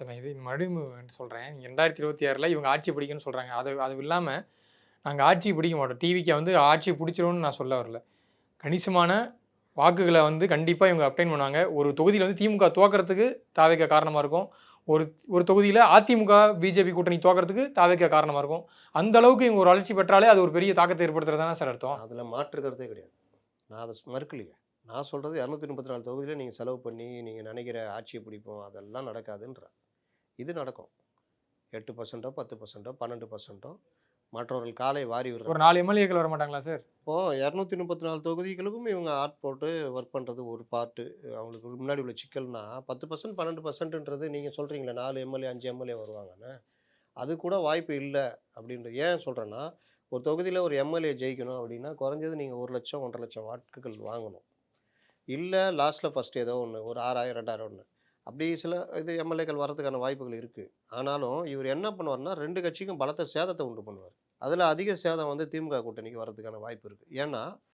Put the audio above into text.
Sir நான் இது மறுபடியும் சொல்றேன். 2026ல இவங்க ஆட்சி பிடிக்கும்னு சொல்றாங்க. அது அது இல்லாம நாங்க ஆட்சி பிடிக்க மாட்டோம். டிவிகே வந்து ஆட்சி பிடிச்சிரும்னு நான் சொல்ல வரல. கணிசமான வாக்குகள வந்து கண்டிப்பா இவங்க அப்டெயின் பண்ணுவாங்க. ஒரு தொகுதியில வந்து திமுக தோற்கறதுக்கு தாவேகா காரணமா இருக்கும். ஒரு ஒரு தொகுதியில அதிமுக, பிஜேபி கூட்டணி தோற்கறதுக்கு தாவேகா காரணமா இருக்கும். அந்த அளவுக்கு இவங்க ஒரு வளர்ச்சி பெற்றாலே அது ஒரு பெரிய தாக்கத்த ஏற்படுத்துறது தானே சார் அர்த்தம். அதில மாற்று கருத்தே கிடையாது. நான் அத மறுக்கலையே. நான் சொல்றது 234 தொகுதியில நீங்க செலவு பண்ணி, நீங்க நெனைக்கிற ஆட்சிய பிடிப்போம், அதெல்லாம் நடக்காதுன்றேன். இது நடக்கும். 8% 10% 12% மற்றவர்கள் காலை வாரி ஒரு விடுறாங்க. 4 எம்எல்ஏக்கள் வரமாட்டாங்களா சார்? இப்போ 234 தொகுதிகளுக்கும் இவங்க போட்டு ஒர்க் பண்றது ஒரு பார்ட்டு. அவங்களுக்கு முன்னாடி உள்ள சிக்கல்னா 10% 12%ன்றது நீங்க சொல்றீங்களே 4 எம்எல்ஏ, 5 எம்எல்ஏ வருவாங்கன்னு. அது கூட வாய்ப்பு இல்ல அப்படின்றது. ஏன் சொல்றேன்னா, ஒரு தொகுதியில ஒரு எம்எல்ஏ ஜெயிக்கணும் அப்படின்னா, குறைஞ்சது நீங்க 1,00,000 1,50,000 வாக்குகள் வாங்கணும். இல்ல லாஸ்ட்ல ஃபர்ஸ்ட் ஏதோ ஒண்ணு ஒரு 6,000 2,000 அப்படி சில இது எம்எல்ஏக்கள் வரதுக்கான வாய்ப்புகள் இருக்கு. ஆனாலும் இவரு என்ன பண்ணுவாருன்னா, 2 கட்சிக்கும் பலத்த சேதத்த உண்டு பண்ணுவாரு. அதுல அதிக சேதம் வந்து திமுக கூட்டணிக்கு வரதுக்கான வாய்ப்பு இருக்கு. ஏன்னா